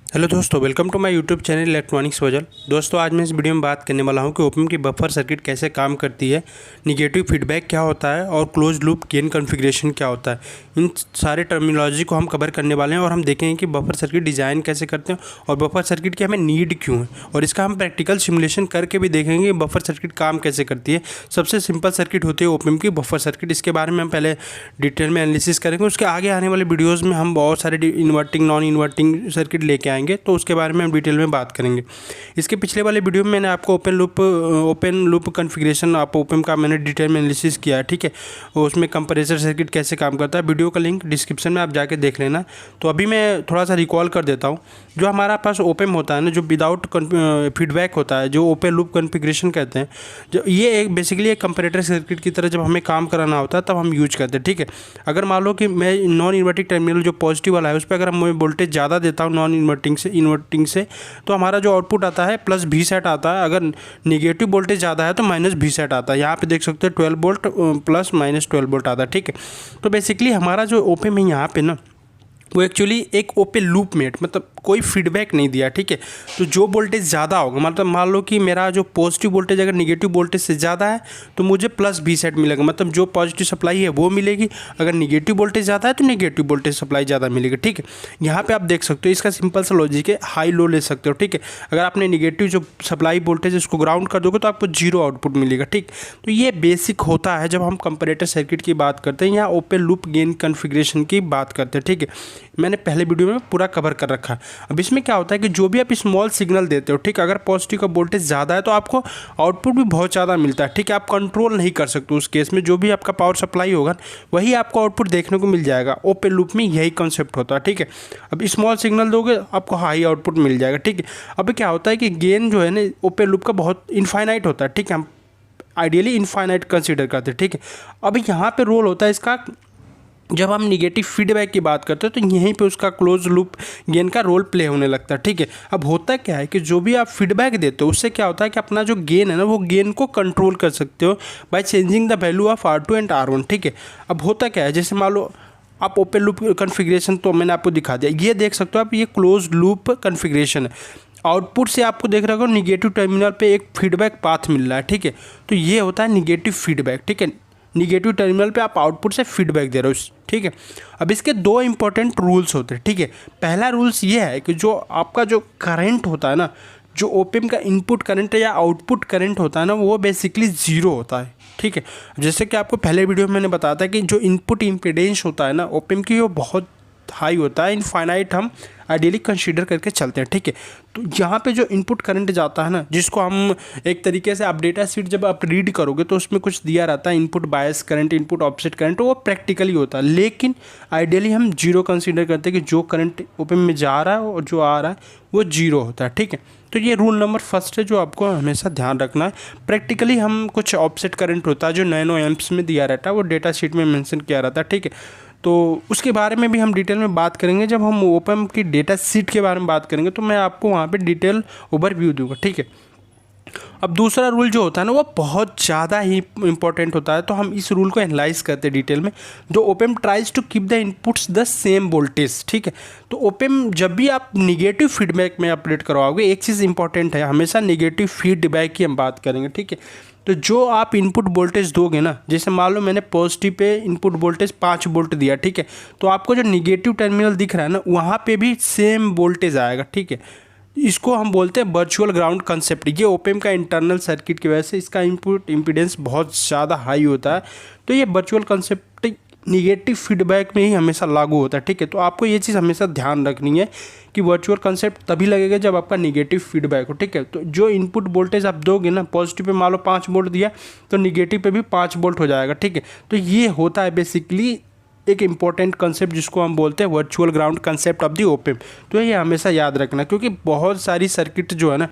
Hello दोस्तों, welcome to my YouTube channel electronics वजल। दोस्तों, आज मैं इस वीडियो में बात करने वाला हूं कि ओपन की बफर सर्किट कैसे काम करती है, निगेटिव फीडबैक क्या होता है और क्लोज लूप गेन कॉन्फ़िगरेशन क्या होता है। इन सारे टर्मिनोलॉजी को हम कवर करने वाले हैं और हम देखेंगे कि बफर सर्किट डिज़ाइन कैसे करते हैं और बफर सर्किट की हमें नीड क्यों है, और इसका हम प्रैक्टिकल सिमुलेशन करके भी देखेंगे कि बफर सर्किट काम कैसे करती है। सबसे सिंपल सर्किट होती है ओपन की बफर सर्किट। इसके बारे में हम पहले डिटेल में एनालिसिस करेंगे। उसके आगे आने वाले वीडियोज़ में हम बहुत सारे इन्वर्टिंग नॉन इन्वर्टिंग सर्किट लेके आएंगे, तो उसके बारे में हम डिटेल में बात करेंगे। इसके पिछले वाले वीडियो में मैंने आपको ओपन लूप कॉन्फ़िगरेशन आप ओपन का मैंने डिटेल में एनालिसिस किया है, ठीक है। और उसमें कंपैरेटर सर्किट कैसे काम करता है, वीडियो का लिंक डिस्क्रिप्शन में आप जाके देख लेना। तो अभी मैं थोड़ा सा रिकॉल कर देता हूँ। जो हमारा पास ओपन होता है ना, जो विदाउट फीडबैक होता है, जो ओपन लूप कॉन्फ़िगरेशन कहते हैं, जो ये एक बेसिकली एक कंपैरेटर सर्किट की तरह जब हमें काम कराना होता है तब हम यूज करते हैं, ठीक है। अगर मान लो कि मैं नॉन इन्वर्टिंग टर्मिनल जो पॉजिटिव वाला है उस पर अगर मैं वोल्टेज ज़्यादा देता हूँ नॉन इन्वर्टिंग से, तो हमारा जो आउटपुट आता है प्लस भी सेट आता है। अगर निगेटिव वोल्टेज ज़्यादा है तो माइनस भी सेट आता है। यहाँ पे देख सकते हो 12 वोल्ट प्लस माइनस 12 वोल्ट आता है, ठीक है। तो बेसिकली हमारा जो ओपन है यहाँ पे ना, वो एक्चुअली एक ओपन लूप मेट, मतलब कोई फीडबैक नहीं दिया, ठीक है। तो जो वोल्टेज ज़्यादा होगा, मतलब मान लो कि मेरा जो पॉजिटिव वोल्टेज अगर निगेटिव वोल्टेज से ज़्यादा है तो मुझे प्लस बी सेट मिलेगा, मतलब जो पॉजिटिव सप्लाई है वो मिलेगी। अगर निगेटिव वोल्टेज ज़्यादा है तो निगेटिव वोल्टेज सप्लाई ज़्यादा मिलेगी, ठीक है। यहाँ पे आप देख सकते हो, इसका सिंपल सा लॉजिक है, हाई लो ले सकते हो, ठीक है। अगर आपने निगेटिव जो सप्लाई वोल्टेज उसको ग्राउंड कर दोगे तो आपको जीरो आउटपुट मिलेगा, ठीक। तो ये बेसिक होता है जब हम कंपैरेटर सर्किट की बात करते हैं या ओपन लूप गेन कॉन्फ़िगरेशन की बात करते हैं, ठीक है। मैंने पहले वीडियो में पूरा कवर कर रखा है। अब इसमें क्या होता है कि जो भी आप स्मॉल सिग्नल देते हो, ठीक, अगर पॉजिटिव का वोल्टेज ज़्यादा है तो आपको आउटपुट भी बहुत ज़्यादा मिलता है, ठीक है। आप कंट्रोल नहीं कर सकते उस केस में, जो भी आपका पावर सप्लाई होगा वही आपको आउटपुट देखने को मिल जाएगा। ओपन लूप में यही कॉन्सेप्ट होता है, ठीक है। अब स्मॉल सिग्नल दोगे आपको हाई आउटपुट मिल जाएगा, ठीक है। अब क्या होता है कि गेन जो है ना ओपन लूप का बहुत इनफाइनाइट होता है, ठीक है। हम आइडियली इनफाइनाइट कंसीडर करते हैं, ठीक है। अब यहाँ पे रोल होता है इसका, जब हम निगेटिव फीडबैक की बात करते हैं तो यहीं पे उसका क्लोज लूप गेन का रोल प्ले होने लगता है, ठीक है। अब होता क्या है कि जो भी आप फीडबैक देते हो उससे क्या होता है कि अपना जो गेन है ना, वो गेन को कंट्रोल कर सकते हो by changing the value of R2 and R1, ठीक है। अब होता क्या है, जैसे मान लो आप ओपन लूप कॉन्फ़िगरेशन तो मैंने आपको दिखा दिया, ये देख सकते हो आप, ये क्लोज लूप कॉन्फ़िगरेशन है। आउटपुट से आपको देख रहे हो निगेटिव टर्मिनल पे एक फीडबैक पाथ मिल रहा है, ठीक है। तो ये होता है निगेटिव फीडबैक, ठीक है। निगेटिव टर्मिनल पे आप आउटपुट से फीडबैक दे रहे हो, ठीक है। अब इसके दो इंपॉर्टेंट रूल्स होते हैं, ठीक है। पहला रूल्स ये है कि जो आपका जो करंट होता है ना, जो ओपन का इनपुट करंट या आउटपुट करंट होता है ना, वो बेसिकली ज़ीरो होता है, ठीक है। जैसे कि आपको पहले वीडियो में मैंने बताया था कि जो इनपुट इम्पीडेंस होता है ना ओपन की, वो बहुत हाई होता है, इनफाइनाइट हम आइडियली कंसीडर करके चलते हैं, ठीक है। तो यहाँ पे जो इनपुट करंट जाता है ना, जिसको हम एक तरीके से आप डेटा शीट जब आप रीड करोगे तो उसमें कुछ दिया रहता है, input bias current, input offset current, वो प्रैक्टिकली होता है। लेकिन आइडियली हम जीरो कंसीडर करते हैं कि जो करंट ओपन में जा रहा है और जो आ रहा है वो जीरो होता है, ठीक है। तो ये रूल नंबर फर्स्ट है जो आपको हमेशा ध्यान रखना है। प्रैक्टिकली हम कुछ ऑफसेट करंट होता है जो नैनो एम्प्स में दिया रहता है, वो डेटा शीट में मेंशन किया रहता है, ठीक है। तो उसके बारे में भी हम डिटेल में बात करेंगे जब हम ओपन की डेटा शीट के बारे में बात करेंगे, तो मैं आपको वहाँ पे डिटेल ओवरव्यू दूंगा, ठीक है। अब दूसरा रूल जो होता है ना, वो बहुत ज़्यादा ही इंपॉर्टेंट होता है, तो हम इस रूल को एनालाइज करते हैं डिटेल में। जो open tries to keep the inputs the same voltage, ठीक है। तो ओपन जब भी आप निगेटिव फीडबैक में अपडेट करवाओगे, एक चीज़ इंपॉर्टेंट है, हमेशा निगेटिव फीडबैक की हम बात करेंगे, ठीक है। तो जो आप इनपुट वोल्टेज दोगे ना, जैसे मान लो मैंने positive pay input voltage 5 volt दिया, ठीक है। तो आपको जो निगेटिव टर्मिनल दिख रहा है ना, वहाँ पे भी सेम वोल्टेज आएगा, ठीक है। इसको हम बोलते हैं वर्चुअल ग्राउंड कंसेप्ट। ये ओपन का इंटरनल सर्किट की वजह से इसका इनपुट इम्पीडेंस बहुत ज़्यादा हाई होता है, तो ये वर्चुअल कंसेप्ट निगेटिव फीडबैक में ही हमेशा लागू होता है, ठीक है। तो आपको ये चीज़ हमेशा ध्यान रखनी है कि वर्चुअल कंसेप्ट तभी लगेगा जब आपका निगेटिव फीडबैक हो, ठीक है। तो जो इनपुट वोल्टेज आप दोगे ना, पॉजिटिव पे मान लो 5 वोल्ट दिया तो निगेटिव पे भी 5 वोल्ट हो जाएगा, ठीक है। तो ये होता है बेसिकली एक इंपॉर्टेंट कंसेप्ट जिसको हम बोलते हैं virtual ground concept of the open. तो ये हमेशा याद रखना, क्योंकि बहुत सारी सर्किट जो है ना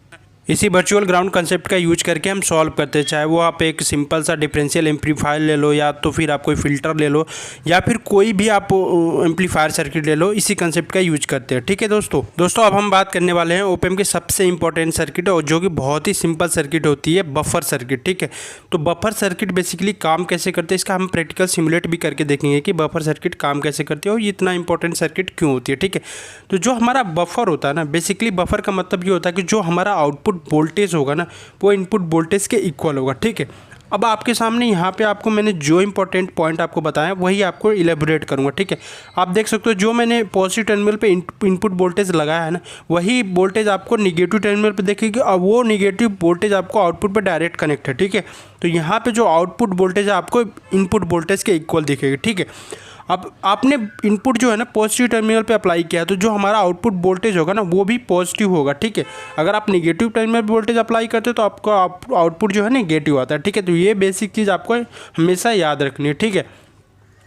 इसी वर्चुअल ग्राउंड कंसेप्ट का यूज करके हम सॉल्व करते हैं, चाहे वो आप एक सिंपल सा डिफरेंशियल एम्पलीफायर ले लो, या तो फिर आप कोई फ़िल्टर ले लो, या फिर कोई भी आप एम्पलीफायर सर्किट ले लो, इसी कंसेप्ट का यूज करते हैं। ठीक है दोस्तों अब हम बात करने वाले हैं ओपेम के सबसे इंपॉर्टेंट सर्किट, और जो कि बहुत ही सिंपल सर्किट होती है, बफर सर्किट। ठीक है, तो बफर सर्किट बेसिकली काम कैसे करते हैं, इसका हम प्रैक्टिकल सिमुलेट भी करके देखेंगे कि बफर सर्किट काम कैसे करती है और ये इतना इंपॉर्टेंट सर्किट क्यों होती है। ठीक है, तो जो हमारा बफर होता है ना, बेसिकली बफर का मतलब ये होता है कि जो हमारा आउटपुट वोल्टेज होगा ना, वो इनपुट वोल्टेज के इक्वल होगा। ठीक है, अब आपके सामने यहाँ पे आपको मैंने जो इंपॉर्टेंट पॉइंट आपको बताया वही आपको इलेबोरेट करूँगा। ठीक है, आप देख सकते हो जो मैंने पॉजिटिव टर्मिनल पे इनपुट वोल्टेज लगाया है ना, वही वोल्टेज आपको निगेटिव टर्मिनल पे देखेगी, और वो निगेटिव वोल्टेज आपको आउटपुट पे डायरेक्ट कनेक्ट है। ठीक है, तो यहाँ पे जो आउटपुट वोल्टेज है आपको इनपुट वोल्टेज के इक्वल दिखेगी। ठीक है, अब आपने इनपुट जो है ना पॉजिटिव टर्मिनल पे अप्लाई किया, तो जो हमारा आउटपुट वोल्टेज होगा ना वो भी पॉजिटिव होगा। ठीक है, अगर आप नेगेटिव टर्मिनल पे वोल्टेज अप्लाई करते हो तो आपका आउटपुट जो है नेगेटिव आता है। ठीक है, तो ये बेसिक चीज़ आपको हमेशा याद रखनी है। ठीक है,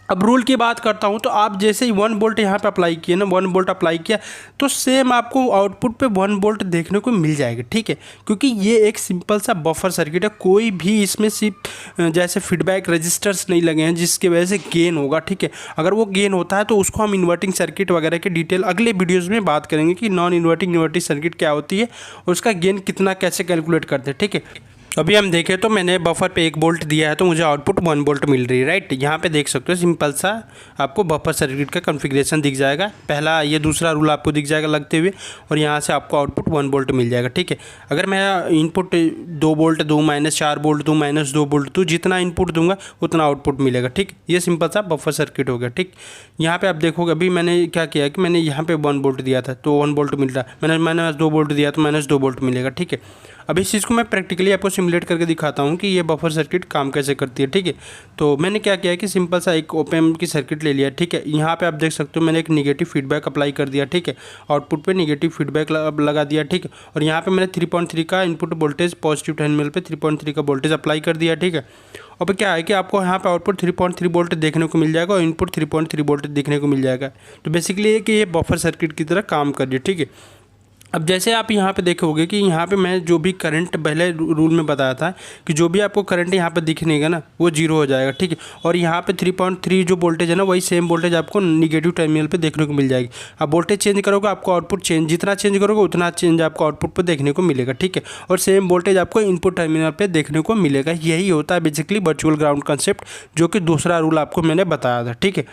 अब रूल की बात करता हूँ, तो आप जैसे ही 1 वोल्ट यहाँ पे अप्लाई किए ना, 1 वोल्ट अप्लाई किया तो सेम आपको आउटपुट पे 1 वोल्ट देखने को मिल जाएगा। ठीक है, क्योंकि ये एक सिंपल सा बफर सर्किट है, कोई भी इसमें सिर्फ जैसे फीडबैक रजिस्टर्स नहीं लगे हैं जिसकी वजह से गेन होगा। ठीक है, अगर वो गेन होता है तो उसको हम इन्वर्टिंग सर्किट वगैरह के डिटेल अगले वीडियोज़ में बात करेंगे कि नॉन इन्वर्टिंग इन्वर्टिंग सर्किट क्या होती है और उसका गेन कितना कैसे कैलकुलेट करते हैं। ठीक है, अभी हम देखें तो मैंने बफर पे 1 वोल्ट दिया है तो मुझे आउटपुट 1 वोल्ट मिल रही है। राइट, यहाँ पे देख सकते हो सिंपल सा आपको बफर सर्किट का कॉन्फ़िगरेशन दिख जाएगा। पहला ये दूसरा रूल आपको दिख जाएगा लगते हुए, और यहाँ से आपको आउटपुट 1 वोल्ट मिल जाएगा। ठीक है, अगर मैं इनपुट 2 वोल्ट दूँ, -4 वोल्ट दूँ, -2 वोल्ट दूँ, जितना इनपुट दूंगा उतना आउटपुट मिलेगा। ठीक, ये सिंपल सा बफर सर्किट हो गया। ठीक, यहाँ पे आप देखोगे अभी मैंने क्या किया कि मैंने यहाँ पे 1 वोल्ट दिया था तो 1 वोल्ट मिल रहा है, मैंने -2 वोल्ट दिया तो -2 वोल्ट मिलेगा। ठीक है, अब इस चीज़ को मैं प्रैक्टिकली आपको सिमुलेट करके दिखाता हूँ कि ये बफर सर्किट काम कैसे करती है। ठीक है, तो मैंने क्या किया कि सिंपल सा एक ओप एम्प की सर्किट ले लिया। ठीक है, यहाँ पे आप देख सकते हो मैंने एक निगेटिव फीडबैक अप्लाई कर दिया। ठीक है, आउटपुट पे निगेटिव फीडबैक लगा दिया। ठीक है, और यहाँ पे मैंने 3.3 का इनपुट वोल्टेज पॉजिटिव टर्मिनल पे 3.3 का वोल्टेज अप्लाई कर दिया। ठीक है, अब क्या है कि आपको यहाँ पे आउटपुट 3.3 वोल्ट देखने को मिल जाएगा और इनपुट 3.3 वोल्ट देखने को मिल जाएगा। तो बेसिकली कि ये बफर सर्किट की तरह काम कर रही है। ठीक है, अब जैसे आप यहाँ पे देखोगे कि यहाँ पे मैं जो भी करंट पहले रूल में बताया था कि जो भी आपको करंट यहाँ पे दिखनेगा ना वो 0 हो जाएगा। ठीक है, और यहाँ पे 3.3 जो वोल्टेज है ना वही सेम वोल्टेज आपको निगेटिव टर्मिनल पे देखने को मिल जाएगी। अब वोल्टेज चेंज करोगे आपको आउटपुट चेंज, जितना चेंज करोगे उतना चेंज आपको आउटपुट पर देखने को मिलेगा। ठीक है, और सेम वोल्टेज आपको इनपुट टर्मिनल पर देखने को मिलेगा। यही होता है बेसिकली वर्चुअल ग्राउंड कंसेप्ट, जो कि दूसरा रूल आपको मैंने बताया था। ठीक है,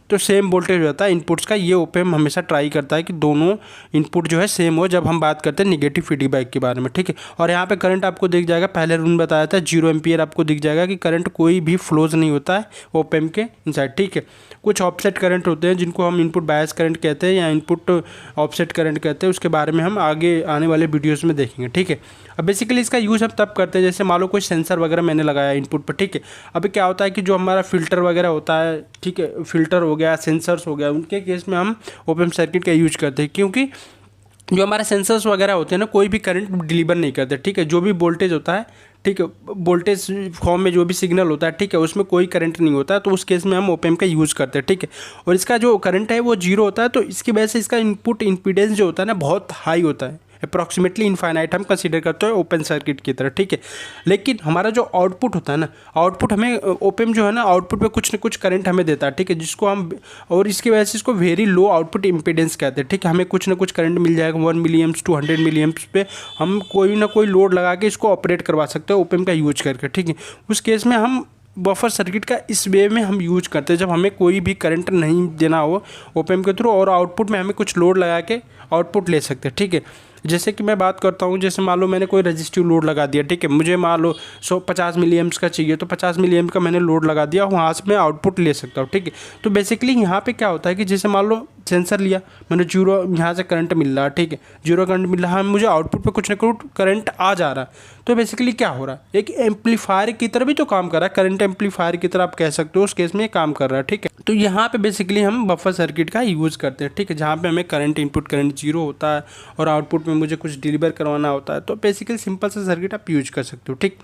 तो सेम वोल्टेज रहता है इनपुट्स का। ये ओप एम्प हमेशा ट्राई करता है कि दोनों इनपुट जो है सेम हो जब हम बात करते हैं निगेटिव फीडबैक के बारे में। ठीक है, और यहाँ पे करंट आपको दिख जाएगा, पहले रूल बताया था 0 एम्पियर आपको दिख जाएगा कि करंट कोई भी फ्लोज नहीं होता है ओप एम्प के इनसाइड। ठीक है, कुछ ऑफसेट करंट होते हैं जिनको हम इनपुट बायस करंट कहते हैं या इनपुट ऑफसेट करंट कहते हैं, उसके बारे में हम आगे आने वाले वीडियोज़ में देखेंगे। ठीक है, अब बेसिकली इसका यूज़ हम तब करते हैं जैसे मान लो कोई सेंसर वगैरह मैंने लगाया इनपुट पर। ठीक है, अभी क्या होता है कि जो हमारा फिल्टर वगैरह होता है, ठीक है, फिल्टर हो गया, सेंसर्स हो गया, उनके केस में हम ओप एम्प सर्किट का यूज करते हैं, क्योंकि जो हमारे सेंसर्स वगैरह होते हैं ना कोई भी करंट डिलीवर नहीं करते। ठीक है, जो भी वोल्टेज होता है, ठीक है, वोल्टेज फॉर्म में जो भी सिग्नल होता है, ठीक है, उसमें कोई करंट नहीं होता है, तो उस केस में हम ओप एम्प का यूज़ करते हैं। ठीक है, और इसका जो करंट है वो 0 होता है, तो इसकी वजह से इसका इनपुट इम्पीडेंस जो होता है ना बहुत हाई होता है, अप्रॉक्सीमेटली इनफाइनाइट हम कंसीडर करते हैं ओपन सर्किट की तरह। ठीक है, लेकिन हमारा जो आउटपुट होता है ना, आउटपुट हमें ओप एम्प जो है ना आउटपुट पे कुछ न कुछ करंट हमें देता है। ठीक है, जिसको हम, और इसकी वजह से इसको वेरी लो आउटपुट इम्पीडेंस कहते हैं। ठीक है, हमें कुछ न कुछ करंट मिल जाएगा 1 मिलीएम्प्स 200 मिलीएम्प्स पे हम कोई ना कोई लोड लगा के इसको ऑपरेट करवा सकते हैं ओप एम्प का यूज करके। ठीक है, उस केस में हम बफर सर्किट का इस वे में हम यूज करते हैं जब हमें कोई भी करंट नहीं देना हो ओप एम्प के थ्रू, और आउटपुट में हमें कुछ लोड लगा के आउटपुट ले सकते हैं। ठीक है, जैसे कि मैं बात करता हूँ, जैसे मान लो मैंने कोई रजिस्टिव लोड लगा दिया। ठीक है, मुझे मान लो 50 मिलीएम्प्स का चाहिए, तो 50 मिलीएम्प का मैंने लोड लगा दिया, वहाँ से मैं आउटपुट ले सकता हूँ। ठीक है, तो बेसिकली यहाँ पे क्या होता है कि जैसे मान लो सेंसर लिया मैंने, 0 यहाँ से करंट मिल रहा है। ठीक है, 0 करंट मिल रहा है, मुझे आउटपुट पे कुछ ना कुछ करंट आ जा रहा है, तो बेसिकली क्या हो रहा है, एक एम्पलीफायर की तरह भी तो काम कर रहा है, करंट एम्पलीफायर की तरह आप कह सकते हो, उस केस में काम कर रहा है। ठीक है, तो यहाँ पे बेसिकली हम बफर सर्किट का यूज़ करते हैं। ठीक है, जहाँ पे हमें करंट इनपुट करंट 0 होता है और आउटपुट में मुझे कुछ डिलीवर करवाना होता है, तो बेसिकली सिंपल सा सर्किट आप यूज कर सकते हो। ठीक,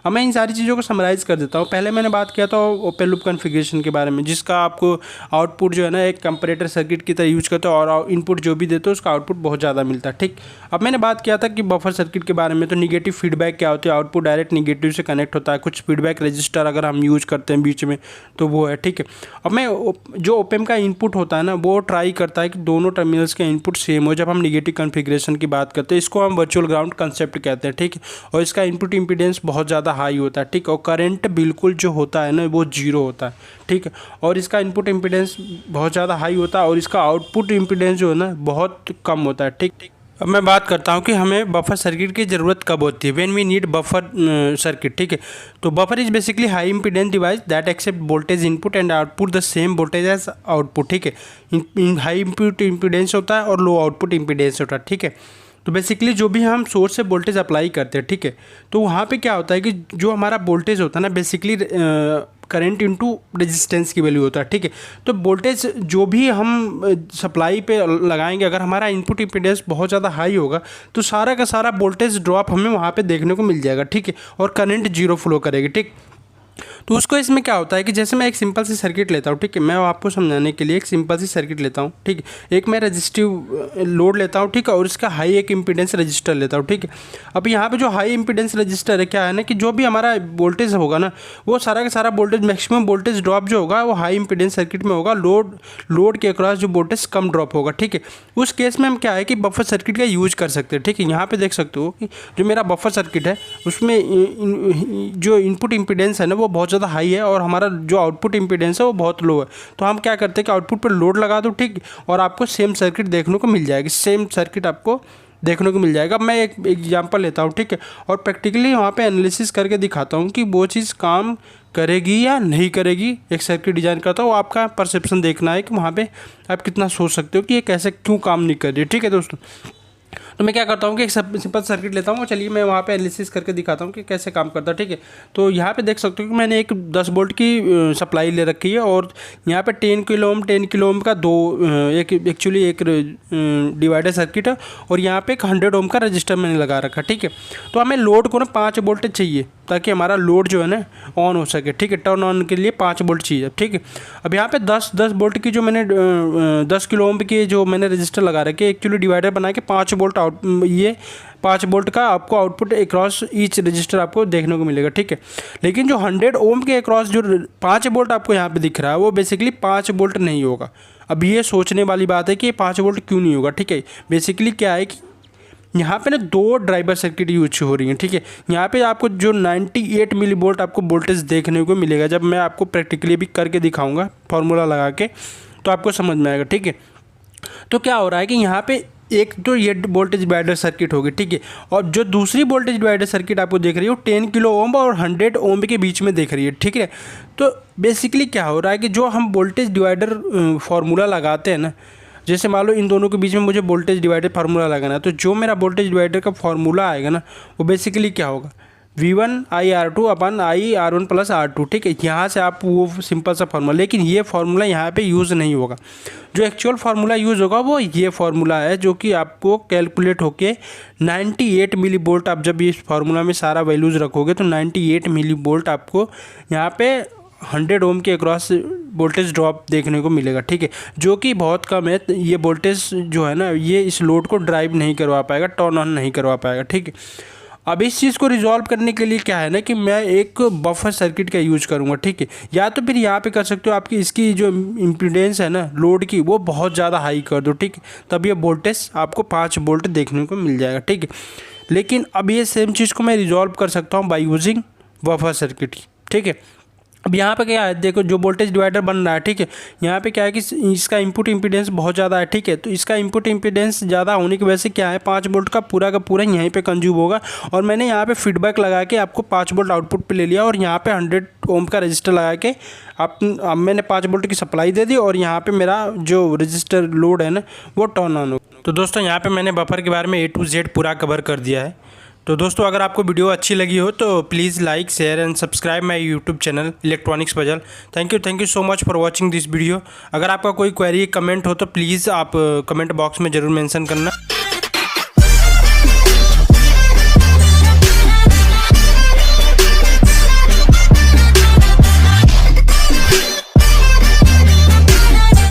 अब मैं इन सारी चीज़ों को समराइज़ कर देता हूँ। पहले मैंने बात किया था ओपन लूप कॉन्फ़िगरेशन के बारे में, जिसका आपको आउटपुट जो है ना एक कंपैरेटर सर्किट की तरह यूज करते हो और इनपुट जो भी देते हो उसका आउटपुट बहुत ज़्यादा मिलता है। ठीक, अब मैंने बात किया था कि बफर सर्किट के बारे में, तो निगेटिव फीडबैक क्या होती है, आउटपुट डायरेक्ट निगेटिव से कनेक्ट होता है, कुछ फीडबैक रजिस्टर अगर हम यूज करते हैं बीच में तो वो है। ठीक है, अब मैं जो ओपैम्प का इनपुट होता है ना वो ट्राई करता है कि दोनों टर्मिनल्स के इनपुट सेम हो जब हम निगेटिव कॉन्फ़िगरेशन की बात करते हैं। इसको हम वर्चुअल ग्राउंड कंसेप्ट कहते हैं। ठीक है, और इसका इनपुट इंपीडेंस बहुत ज़्यादा हाई होता है। ठीक, और करंट बिल्कुल जो होता है ना वो जीरो होता है। ठीक है, और इसका इनपुट इंपीडेंस बहुत ज़्यादा हाई होता है और इसका आउटपुट इंपीडेंस जो है ना बहुत कम होता है। ठीक, अब मैं बात करता हूँ कि हमें बफर सर्किट की ज़रूरत कब होती है, when we need buffer circuit. ठीक है, तो buffer is basically high impedance device that accept voltage input and output the same voltage as output. ठीक है, हाई इनपुट इम्पीडेंस होता है और लो आउटपुट इम्पीडेंस होता है। ठीक है, तो बेसिकली जो भी हम सोर्स से वोल्टेज अप्लाई करते हैं, ठीक है, तो वहाँ पे क्या होता है कि जो हमारा वोल्टेज होता है ना बेसिकली करंट इनटू रेजिस्टेंस की वैल्यू होता है। ठीक है, तो वोल्टेज जो भी हम सप्लाई पे लगाएंगे, अगर हमारा इनपुट इम्पीडेंस बहुत ज़्यादा हाई होगा तो सारा का सारा वोल्टेज ड्रॉप हमें वहाँ पे देखने को मिल जाएगा। ठीक है, और करंट जीरो फ्लो करेगी। ठीक, तो उसको इसमें क्या होता है कि जैसे मैं एक सिंपल सी सर्किट लेता हूँ। ठीक है, मैं आपको समझाने के लिए एक सिंपल सी सर्किट लेता हूँ। ठीक है, एक मैं रजिस्टिव लोड लेता हूँ। ठीक है, और इसका हाई एक इम्पीडेंस रजिस्टर लेता हूँ। ठीक है, अब यहाँ पे जो हाई इम्पीडेंस रजिस्टर है क्या है ना कि जो भी हमारा वोल्टेज होगा ना वो सारा का सारा वोल्टेज मैक्सिमम वोल्टेज ड्रॉप जो होगा वो हाई इम्पीडेंस सर्किट में होगा, लोड के अक्रॉस जो वोल्टेज कम ड्रॉप होगा। ठीक है, उस केस में हम क्या है कि बफर सर्किट का यूज कर सकते हैं। ठीक है, यहाँ पे देख सकते हो कि जो मेरा बफर सर्किट है उसमें जो इनपुट इम्पीडेंस है ना वो बहुत ज़्यादा हाई है और हमारा जो आउटपुट इम्पीडेंस है वो बहुत लो है। तो हम क्या करते हैं कि आउटपुट पर लोड लगा दो। ठीक, और आपको सेम सर्किट देखने को मिल जाएगी, सेम सर्किट आपको देखने को मिल जाएगा। अब मैं एक एग्जांपल लेता हूँ। ठीक है, और प्रैक्टिकली वहाँ पे एनालिसिस करके दिखाता हूँ कि वो चीज़ काम करेगी या नहीं करेगी। एक सर्किट डिजाइन करता हूँ, आपका परसेप्शन देखना है कि वहाँ पे आप कितना सोच सकते हो कि ये कैसे क्यों काम नहीं कर रही है। ठीक है दोस्तों, तो मैं क्या करता हूँ कि एक सिंपल सर्किट लेता हूँ और चलिए मैं वहाँ पे एनालिसिस करके दिखाता हूँ कि कैसे काम करता है। ठीक है, तो यहाँ पे देख सकते हो कि मैंने एक 10 वोल्ट की सप्लाई ले रखी है और यहाँ पे 10 किलो ओम का एक एक्चुअली एक डिवाइडर सर्किट है और यहाँ पे एक 100 ओम का रजिस्टर मैंने लगा रखा। ठीक है, तो हमें लोड को ना 5 वोल्ट चाहिए ताकि हमारा लोड जो है ना ऑन हो सके। ठीक है, टर्न ऑन के लिए 5 वोल्ट चाहिए। ठीक है, अब यहाँ पे 10 वोल्ट की जो मैंने 10 किलो ओम की जो मैंने रजिस्टर लगा रखे एक्चुअली डिवाइडर बना के 5 वोल्ट ये 5 वोल्ट का आपको आउटपुट अक्रॉस ईच रजिस्टर आपको देखने को मिलेगा। ठीक है, लेकिन जो 100 ओम के अक्रॉस जो 5 वोल्ट आपको यहाँ पे दिख रहा है वो बेसिकली 5 वोल्ट नहीं होगा। अब ये सोचने वाली बात है कि 5 वोल्ट क्यों नहीं होगा। ठीक है, बेसिकली क्या है कि यहाँ पे ना 2 ड्राइवर सर्किट यूज हो रही हैं। ठीक है, यहाँ पे आपको जो 98 मिली वोल्ट आपको वोल्टेज देखने को मिलेगा। जब मैं आपको प्रैक्टिकली भी करके दिखाऊंगा फार्मूला लगा के तो आपको समझ में आएगा। ठीक है, तो क्या हो रहा है कि यहाँ पे एक तो ये वोल्टेज डिवाइडर सर्किट होगी। ठीक है, और जो दूसरी वोल्टेज डिवाइडर सर्किट आपको देख रही है वो 10 किलो ओम और 100 ओम के बीच में देख रही है। ठीक है, तो बेसिकली क्या हो रहा है कि जो हम वोल्टेज डिवाइडर फार्मूला लगाते हैं ना, जैसे मान लो इन दोनों के बीच में मुझे वोल्टेज डिवाइडर फार्मूला लगाना है, तो जो मेरा वोल्टेज डिवाइडर का फार्मूला आएगा ना वो बेसिकली क्या होगा, V1I/R2 अपन I/R1 प्लस R2। ठीक है, यहाँ से आप वो सिंपल सा फार्मूला, लेकिन ये फार्मूला यहाँ पे यूज़ नहीं होगा। जो एक्चुअल फार्मूला यूज़ होगा वो ये फार्मूला है जो कि आपको कैलकुलेट होके 98 मिली वोल्ट, आप जब इस फार्मूला में सारा वैल्यूज़ रखोगे तो 98 मिली वोल्ट आपको यहाँ पे 100 ओम के अक्रॉस वोल्टेज ड्रॉप देखने को मिलेगा। ठीक है, जो कि बहुत कम है। ये वोल्टेज जो है ना ये इस लोड को ड्राइव नहीं करवा पाएगा, टर्न ऑन नहीं करवा पाएगा। ठीक है, अब इस चीज़ को रिजॉल्व करने के लिए क्या है ना कि मैं एक बफर सर्किट का यूज करूँगा। ठीक है, या तो फिर यहाँ पे कर सकते हो आपकी इसकी जो इम्पीडेंस है ना लोड की वो बहुत ज़्यादा हाई कर दो। ठीक है, तब ये वोल्टेज आपको 5 वोल्ट देखने को मिल जाएगा। ठीक है, लेकिन अब ये सेम चीज़ को मैं रिजॉल्व कर सकता हूँ बाई यूजिंग बफर सर्किट। ठीक है, अब यहाँ पे क्या है, देखो जो वोल्टेज डिवाइडर बन रहा है। ठीक है, यहाँ पे क्या है कि इसका इनपुट इम्पीडेंस बहुत ज़्यादा है। ठीक है, तो इसका इनपुट इम्पीडेंस ज़्यादा होने की वजह से क्या है 5 वोल्ट का पूरा यहीं पे कंज्यूम होगा और मैंने यहाँ पे फीडबैक लगा के आपको 5 वोल्ट आउटपुट पे ले लिया और यहाँ पे 100 ओम का रजिस्टर लगा के अब मैंने 5 वोल्ट की सप्लाई दे दी और यहाँ पर मेरा जो रजिस्टर लोड है ना वो टर्न ऑन हो। तो दोस्तों यहाँ पर मैंने बफर के बारे में A to Z पूरा कवर कर दिया है। तो दोस्तों अगर आपको वीडियो अच्छी लगी हो तो please like share and subscribe my YouTube channel electronics puzzle. Thank you so much for watching this video. अगर आपका कोई क्वेरी कमेंट हो तो प्लीज़ आप कमेंट बॉक्स में ज़रूर मेंशन करना।